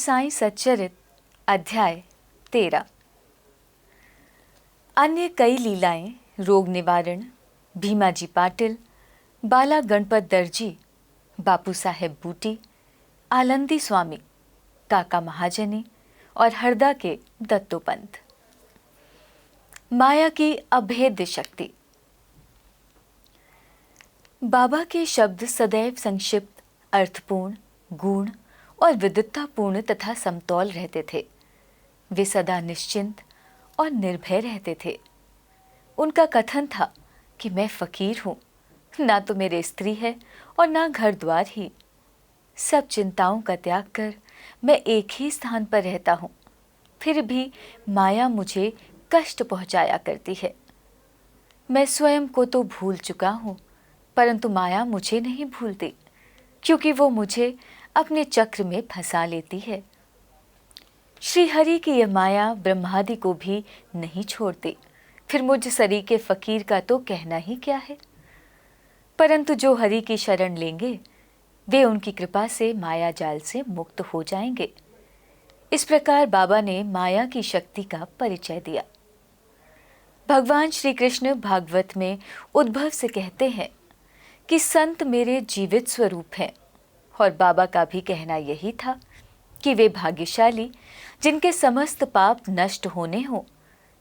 साईं सच्चरित अध्याय 13। अन्य कई लीलाएं रोग निवारण, भीमाजी पाटिल, बाला गणपत दर्जी, बापू साहेब बूटी, आलंदी स्वामी, काका महाजनी और हरदा के दत्तोपंत। माया की अभेद्य शक्ति। बाबा के शब्द सदैव संक्षिप्त, अर्थपूर्ण, गूढ़ और विद्वत्तापूर्ण तथा समतौल रहते थे। वे सदा निश्चिंत और निर्भय रहते थे। उनका कथन था कि मैं फकीर हूँ, ना तो मेरे स्त्री है और ना घर द्वार ही। सब चिंताओं का त्याग कर मैं एक ही स्थान पर रहता हूँ, फिर भी माया मुझे कष्ट पहुँचाया करती है। मैं स्वयं को तो भूल चुका हूँ, परंतु माया मुझे नहीं भूलती, क्योंकि वो मुझे अपने चक्र में फंसा लेती है। श्री हरि की यह माया ब्रह्मादि को भी नहीं छोड़ती, फिर मुझ सरी के फकीर का तो कहना ही क्या है। परंतु जो हरि की शरण लेंगे वे उनकी कृपा से माया जाल से मुक्त हो जाएंगे। इस प्रकार बाबा ने माया की शक्ति का परिचय दिया। भगवान श्री कृष्ण भागवत में उद्भव से कहते हैं कि संत मेरे जीवित स्वरूप हैं, और बाबा का भी कहना यही था कि वे भाग्यशाली जिनके समस्त पाप नष्ट होने हों,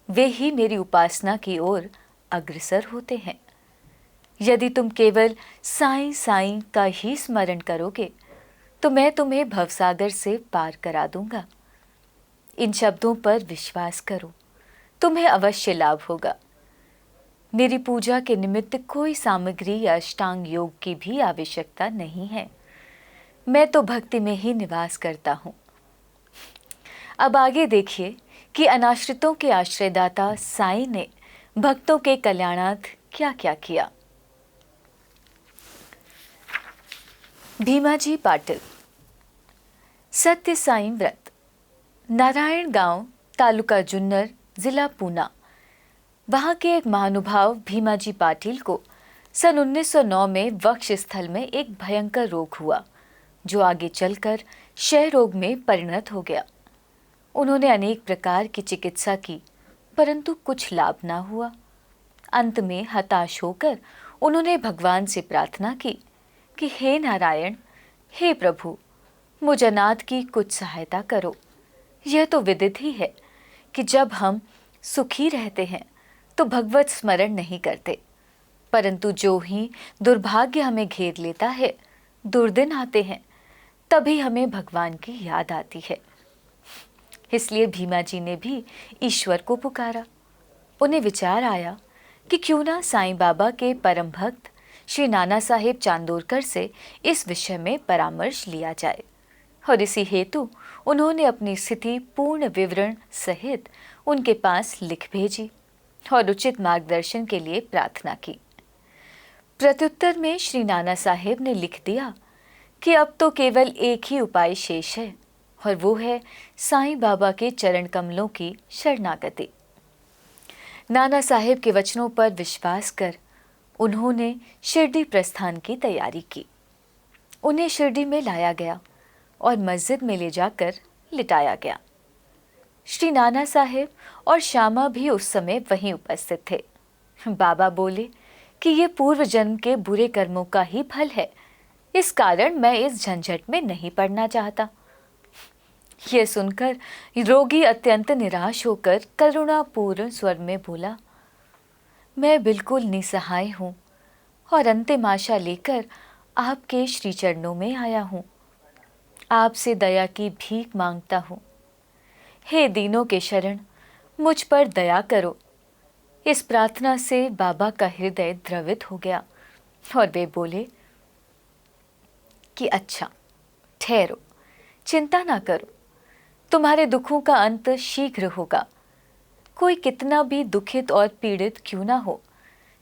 वे ही मेरी उपासना की ओर अग्रसर होते हैं। यदि तुम केवल साईं साईं का ही स्मरण करोगे तो मैं तुम्हें भवसागर से पार करा दूंगा। इन शब्दों पर विश्वास करो, तुम्हें अवश्य लाभ होगा। मेरी पूजा के निमित्त कोई सामग्री या अष्टांग योग की भी आवश्यकता नहीं है। मैं तो भक्ति में ही निवास करता हूँ। अब आगे देखिए कि अनाश्रितों के आश्रयदाता साईं ने भक्तों के कल्याणार्थ क्या क्या किया। भीमाजी पाटिल। सत्य साईं व्रत। नारायण गांव, तालुका जुन्नर, जिला पूना। वहां के एक महानुभाव भीमाजी पाटिल को सन 1909 में वक्ष स्थल में एक भयंकर रोग हुआ, जो आगे चलकर क्षय रोग में परिणत हो गया। उन्होंने अनेक प्रकार की चिकित्सा की, परंतु कुछ लाभ ना हुआ। अंत में हताश होकर उन्होंने भगवान से प्रार्थना की कि हे नारायण, हे प्रभु, मुझ अनाथ की कुछ सहायता करो। यह तो विदित ही है कि जब हम सुखी रहते हैं तो भगवत स्मरण नहीं करते, परंतु जो ही दुर्भाग्य हमें घेर लेता है, दुर्दिन आते हैं, तभी हमें भगवान की याद आती है। इसलिए भीमाजी ने भी ईश्वर को पुकारा। उन्हें विचार आया कि क्यों ना साईं बाबा के परम भक्त श्री नाना साहेब चांदोरकर से इस विषय में परामर्श लिया जाए, और इसी हेतु उन्होंने अपनी स्थिति पूर्ण विवरण सहित उनके पास लिख भेजी और उचित मार्गदर्शन के लिए प्रार्थना की। प्रत्युत्तर में श्री नाना साहेब ने लिख दिया कि अब तो केवल एक ही उपाय शेष है, और वो है साईं बाबा के चरण कमलों की शरणागति। नाना साहेब के वचनों पर विश्वास कर उन्होंने शिरडी प्रस्थान की तैयारी की। उन्हें शिरडी में लाया गया और मस्जिद में ले जाकर लिटाया गया। श्री नाना साहेब और श्यामा भी उस समय वहीं उपस्थित थे। बाबा बोले कि ये पूर्व जन्म के बुरे कर्मों का ही फल है, इस कारण मैं इस झंझट में नहीं पड़ना चाहता। यह सुनकर रोगी अत्यंत निराश होकर करुणापूर्ण स्वर में बोला, मैं बिल्कुल निसहाय हूँ और अंतिम आशा लेकर आपके श्री चरणों में आया हूँ। आपसे दया की भीख मांगता हूँ। हे दीनों के शरण, मुझ पर दया करो। इस प्रार्थना से बाबा का हृदय द्रवित हो गया और वे बोले कि अच्छा, ठहरो, चिंता ना करो, तुम्हारे दुखों का अंत शीघ्र होगा। कोई कितना भी दुखित और पीड़ित क्यों ना हो,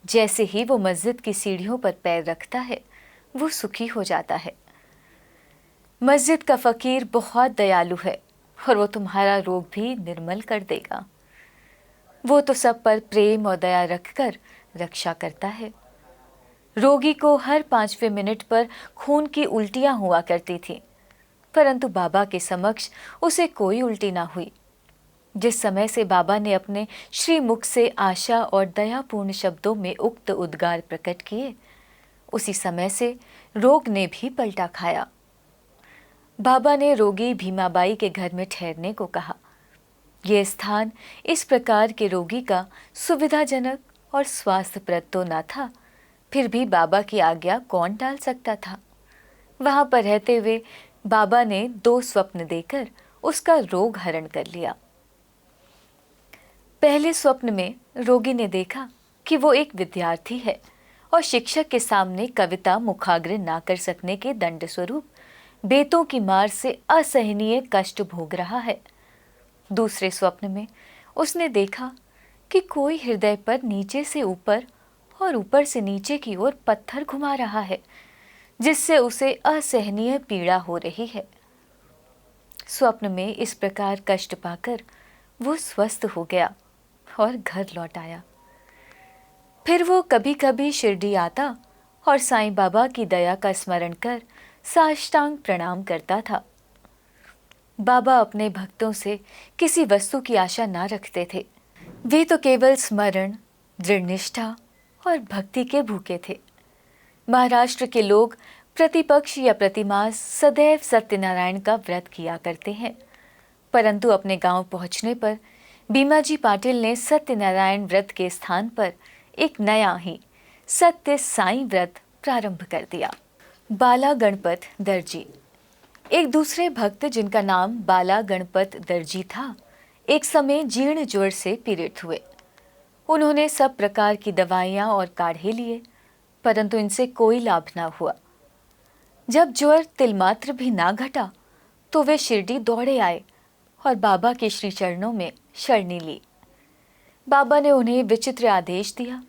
जैसे ही वो मस्जिद की सीढ़ियों पर पैर रखता है, वो सुखी हो जाता है। मस्जिद का फकीर बहुत दयालु है और वो तुम्हारा रोग भी निर्मल कर देगा। वो तो सब पर प्रेम और दया रखकर रक्षा करता है। रोगी को हर 5वें मिनट पर खून की उल्टियां हुआ करती थी। परंतु बाबा के समक्ष उसे कोई उल्टी ना हुई। जिस समय से बाबा ने अपने श्रीमुख से आशा और दयापूर्ण शब्दों में उक्त उद्गार प्रकट किए, उसी समय से रोग ने भी पलटा खाया। बाबा ने रोगी भीमाबाई के घर में ठहरने को कहा। यह स्थान इस प्रकार के रोगी का सुविधाजनक और स्वास्थ्यप्रद तो न था, फिर भी बाबा की आज्ञा कौन टाल सकता था। वहां पर रहते हुए बाबा ने 2 स्वप्न देकर उसका रोग हरण कर लिया। पहले स्वप्न में रोगी ने देखा कि वो एक विद्यार्थी है और शिक्षक के सामने कविता मुखाग्र ना कर सकने के दंड स्वरूप बेतों की मार से असहनीय कष्ट भोग रहा है। दूसरे स्वप्न में उसने देखा कि कोई हृदय पर नीचे से ऊपर और ऊपर से नीचे की ओर पत्थर घुमा रहा है, जिससे उसे असहनीय पीड़ा हो रही है। स्वप्न में इस प्रकार कष्ट पाकर वो स्वस्थ हो गया और घर लौट आया। फिर वो कभी कभी शिरडी आता और साईं बाबा की दया का स्मरण कर साष्टांग प्रणाम करता था। बाबा अपने भक्तों से किसी वस्तु की आशा ना रखते थे। वे तो केवल स्मरण, दृढ़ निष्ठा और भक्ति के भूखे थे। महाराष्ट्र के लोग प्रतिपक्ष या प्रतिमास सदैव सत्यनारायण का व्रत किया करते हैं, परंतु अपने गांव पहुंचने पर भीमाजी पाटिल ने सत्यनारायण व्रत के स्थान पर एक नया ही सत्य साईं व्रत प्रारंभ कर दिया। बाला गणपत दर्जी, एक दूसरे भक्त जिनका नाम बाला गणपत दर्जी था, एक समय जीर्ण ज्वर से पीड़ित हुए। उन्होंने सब प्रकार की दवाइयां और काढ़े लिए, परंतु इनसे कोई लाभ न हुआ। जब ज्वर तिलमात्र भी ना घटा तो वे शिरडी दौड़े आए और बाबा के श्री चरणों में शरणी ली। बाबा ने उन्हें विचित्र आदेश दिया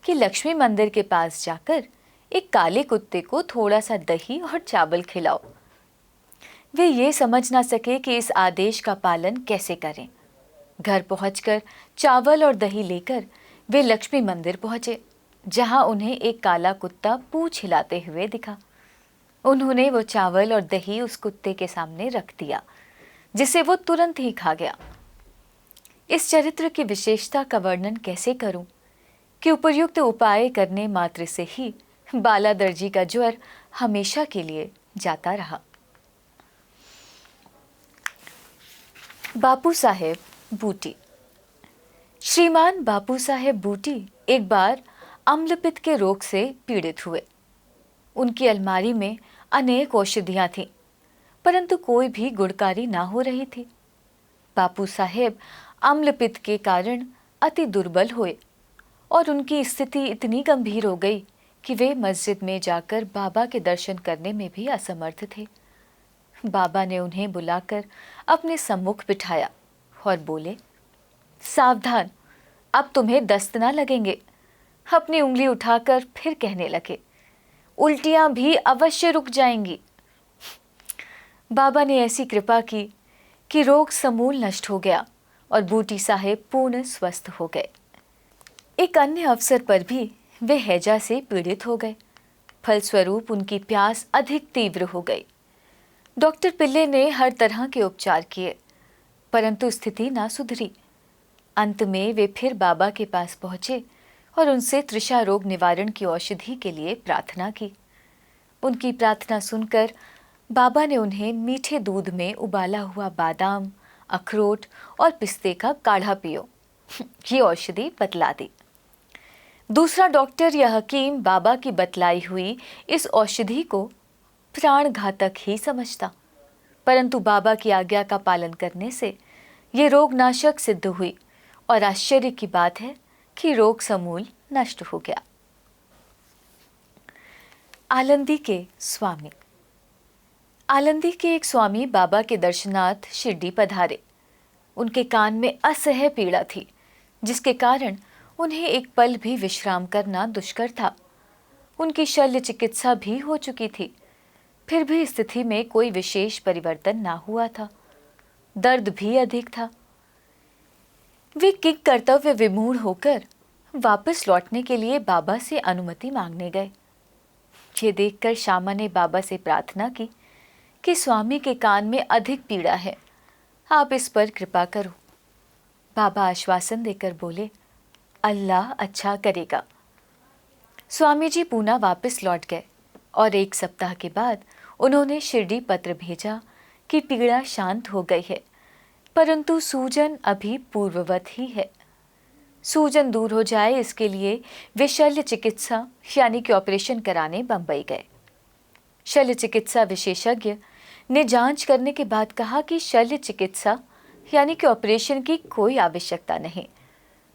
कि लक्ष्मी मंदिर के पास जाकर एक काले कुत्ते को थोड़ा सा दही और चावल खिलाओ। वे ये समझ ना सके कि इस आदेश का पालन कैसे करें। घर पहुंचकर चावल और दही लेकर वे लक्ष्मी मंदिर पहुंचे, जहां उन्हें एक काला कुत्ता पूंछ हिलाते हुए दिखा। उन्होंने वो चावल और दही उस कुत्ते के सामने रख दिया, जिसे वो तुरंत ही खा गया। इस चरित्र की विशेषता का वर्णन कैसे करूं कि उपर्युक्त उपाय करने मात्र से ही बाला दर्जी का ज्वर हमेशा के लिए जाता रहा। बापू साहेब बूटी। श्रीमान बापू साहेब बूटी एक बार अम्लपित्त के रोग से पीड़ित हुए। उनकी अलमारी में अनेक औषधियां थीं, परंतु कोई भी गुणकारी ना हो रही थी। बापू साहेब अम्लपित्त के कारण अति दुर्बल हुए और उनकी स्थिति इतनी गंभीर हो गई कि वे मस्जिद में जाकर बाबा के दर्शन करने में भी असमर्थ थे। बाबा ने उन्हें बुलाकर अपने सम्मुख बिठाया और बोले, सावधान, अब तुम्हें दस्त ना लगेंगे। अपनी उंगली उठाकर फिर कहने लगे, उल्टियां भी अवश्य रुक जाएंगी। बाबा ने ऐसी कृपा की कि रोग समूल नष्ट हो गया और बूटी साहेब पूर्ण स्वस्थ हो गए। एक अन्य अवसर पर भी वे हैजा से पीड़ित हो गए। फलस्वरूप उनकी प्यास अधिक तीव्र हो गई। डॉक्टर पिल्ले ने हर तरह के उपचार किए, परंतु स्थिति ना सुधरी। अंत में वे फिर बाबा के पास पहुंचे और उनसे तृषा रोग निवारण की औषधि के लिए प्रार्थना की। उनकी प्रार्थना सुनकर बाबा ने उन्हें मीठे दूध में उबाला हुआ बादाम, अखरोट और पिस्ते का काढ़ा पियो, ये औषधि बतला दी। दूसरा डॉक्टर या हकीम बाबा की बतलाई हुई इस औषधि को प्राण घातक ही समझता, परंतु बाबा की आज्ञा का पालन करने से ये रोगनाशक सिद्ध हुई और आश्चर्य की बात है कि रोग समूल नष्ट हो गया। आलंदी के स्वामी। आलंदी के एक स्वामी बाबा के दर्शनार्थ शिरडी पधारे। उनके कान में असह्य पीड़ा थी, जिसके कारण उन्हें एक पल भी विश्राम करना दुष्कर था। उनकी शल्य चिकित्सा भी हो चुकी थी, फिर भी स्थिति में कोई विशेष परिवर्तन ना हुआ था। दर्द भी अधिक था। वे किंग कर्तव्य विमूढ़ होकर वापस लौटने के लिए बाबा से अनुमति मांगने गए। ये देखकर श्यामा ने बाबा से प्रार्थना की कि स्वामी के कान में अधिक पीड़ा है, आप इस पर कृपा करो। बाबा आश्वासन देकर बोले, अल्लाह अच्छा करेगा। स्वामी जी पूना वापस लौट गए और 1 सप्ताह के बाद उन्होंने शिरडी पत्र भेजा कि पीड़ा शांत हो गई है, परंतु सूजन अभी पूर्ववत ही है। सूजन दूर हो जाए इसके लिए वे शल्य चिकित्सा यानी कि ऑपरेशन कराने बंबई गए। शल्य चिकित्सा विशेषज्ञ ने जांच करने के बाद कहा कि शल्य चिकित्सा यानी कि ऑपरेशन की कोई आवश्यकता नहीं।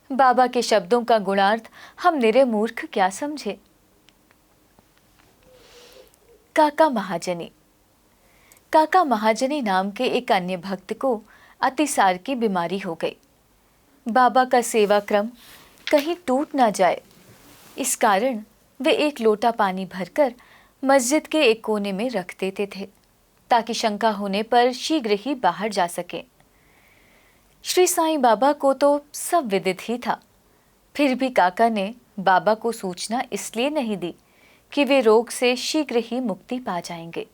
बाबा के शब्दों का गुणार्थ हम निरे मूर्ख क्या समझे। काका महाजनी। काका महाजनी नाम के एक अन्य भक्त को अतिसार की बीमारी हो गई। बाबा का सेवा क्रम कहीं टूट ना जाए, इस कारण वे 1 लोटा पानी भरकर मस्जिद के एक कोने में रख देते थे ताकि शंका होने पर शीघ्र ही बाहर जा सके। श्री साईं बाबा को तो सब विदित ही था, फिर भी काका ने बाबा को सूचना इसलिए नहीं दी कि वे रोग से शीघ्र ही मुक्ति पा जाएंगे।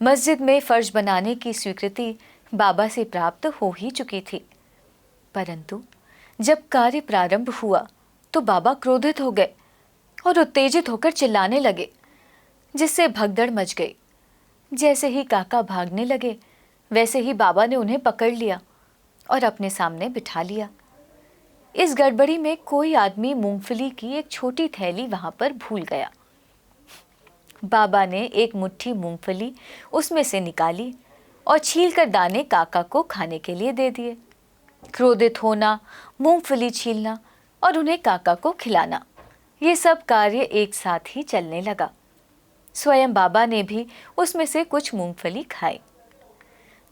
मस्जिद में फर्श बनाने की स्वीकृति बाबा से प्राप्त हो ही चुकी थी, परंतु जब कार्य प्रारंभ हुआ तो बाबा क्रोधित हो गए और उत्तेजित होकर चिल्लाने लगे, जिससे भगदड़ मच गई। जैसे ही काका भागने लगे, वैसे ही बाबा ने उन्हें पकड़ लिया और अपने सामने बिठा लिया। इस गड़बड़ी में कोई आदमी मूंगफली की एक छोटी थैली वहां पर भूल गया। बाबा ने एक मुट्ठी मूंगफली उसमें से निकाली और छीलकर दाने काका को खाने के लिए दे दिए। क्रोधित होना, मूंगफली छीलना और उन्हें काका को खिलाना, ये सब कार्य एक साथ ही चलने लगा। स्वयं बाबा ने भी उसमें से कुछ मूंगफली खाई।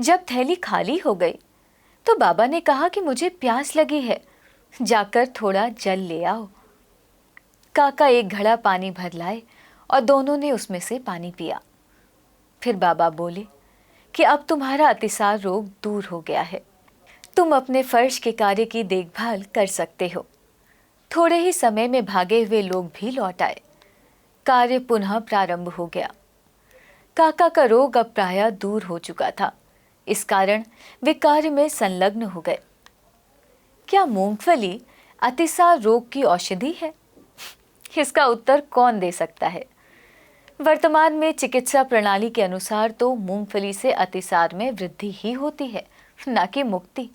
जब थैली खाली हो गई तो बाबा ने कहा कि मुझे प्यास लगी है, जाकर थोड़ा जल ले आओ। काका एक घड़ा पानी भर लाए और दोनों ने उसमें से पानी पिया। फिर बाबा बोले कि अब तुम्हारा अतिसार रोग दूर हो गया है, तुम अपने फर्श के कार्य की देखभाल कर सकते हो। थोड़े ही समय में भागे हुए लोग भी लौट आए। कार्य पुनः प्रारंभ हो गया। काका का रोग अब प्रायः दूर हो चुका था, इस कारण वे कार्य में संलग्न हो गए। क्या मूंगफली अतिसार रोग की औषधि है? इसका उत्तर कौन दे सकता है। वर्तमान में चिकित्सा प्रणाली के अनुसार तो मूंगफली से अतिसार में वृद्धि ही होती है, न कि मुक्ति।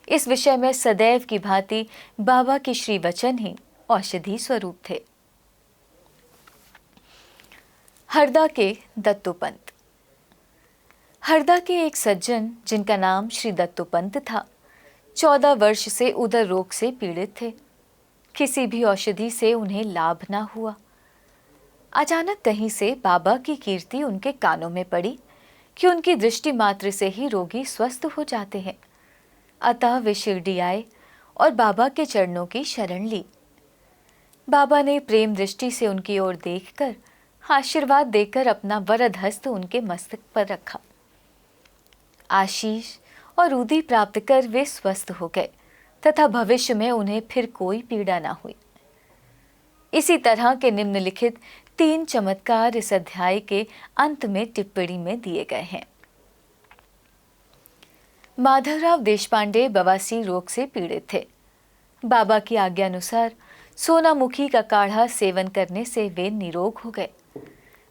इस विषय में सदैव की भांति बाबा के श्री वचन ही औषधि स्वरूप थे। हरदा के दत्तोपंत। हरदा के एक सज्जन जिनका नाम श्री दत्तोपंत था, 14 वर्ष से उदर रोग से पीड़ित थे। किसी भी औषधि से उन्हें लाभ ना हुआ। अचानक कहीं से बाबा की कीर्ति उनके कानों में पड़ी कि उनकी दृष्टि मात्र से ही रोगी स्वस्थ हो जाते हैं। अतः वे शिरडी आए और बाबा के चरणों की शरण ली। बाबा ने प्रेम दृष्टि से उनकी ओर देखकर आशीर्वाद देकर अपना वरद हस्त उनके मस्तक पर रखा। आशीष और उदी प्राप्त कर वे स्वस्थ हो गए तथा भविष्य में उन्हें फिर कोई पीड़ा ना हुई। इसी तरह के निम्नलिखित 3 चमत्कार इस अध्याय के अंत में टिप्पणी में दिए गए हैं। माधवराव देशपांडे बवासीर रोग से पीड़ित थे। बाबा की आज्ञा अनुसार सोनामुखी का काढ़ा सेवन करने से वे निरोग हो गए।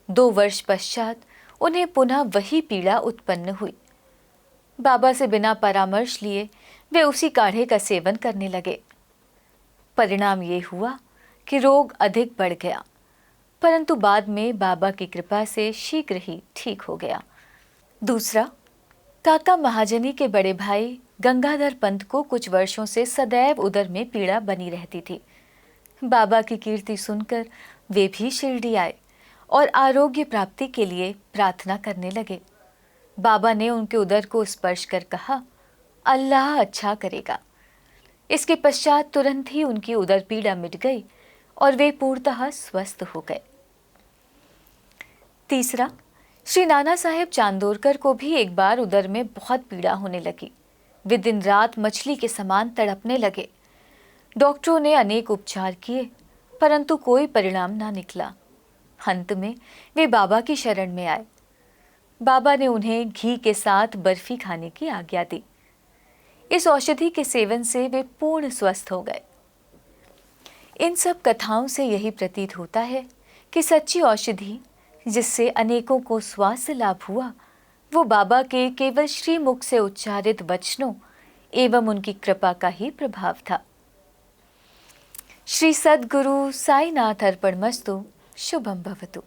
2 वर्ष पश्चात उन्हें पुनः वही पीड़ा उत्पन्न हुई। बाबा से बिना परामर्श लिए वे उसी काढ़े का सेवन करने लगे। परिणाम ये हुआ कि रोग अधिक बढ़ गया, परंतु बाद में बाबा की कृपा से शीघ्र ही ठीक हो गया। दूसरा, काका महाजनी के बड़े भाई गंगाधर पंत को कुछ वर्षों से सदैव उदर में पीड़ा बनी रहती थी। बाबा की कीर्ति सुनकर वे भी शिरडी आए और आरोग्य प्राप्ति के लिए प्रार्थना करने लगे। बाबा ने उनके उदर को स्पर्श कर कहा, अल्लाह अच्छा करेगा। इसके पश्चात तुरंत ही उनकी उदर पीड़ा मिट गई और वे पूर्णतः स्वस्थ हो गए। तीसरा, श्री नाना साहेब चांदोरकर को भी एक बार उदर में बहुत पीड़ा होने लगी। वे दिन रात मछली के समान तड़पने लगे। डॉक्टरों ने अनेक उपचार किए, परंतु कोई परिणाम ना निकला। अंत में वे बाबा की शरण में आए। बाबा ने उन्हें घी के साथ बर्फी खाने की आज्ञा दी। इस औषधि के सेवन से वे पूर्ण स्वस्थ हो गए। इन सब कथाओं से यही प्रतीत होता है कि सच्ची औषधि जिससे अनेकों को स्वास्थ्य लाभ हुआ, वो बाबा के केवल श्रीमुख से उच्चारित वचनों एवं उनकी कृपा का ही प्रभाव था। श्री सद्गुरु साईनाथ अर्पणमस्तु। शुभम भवतु।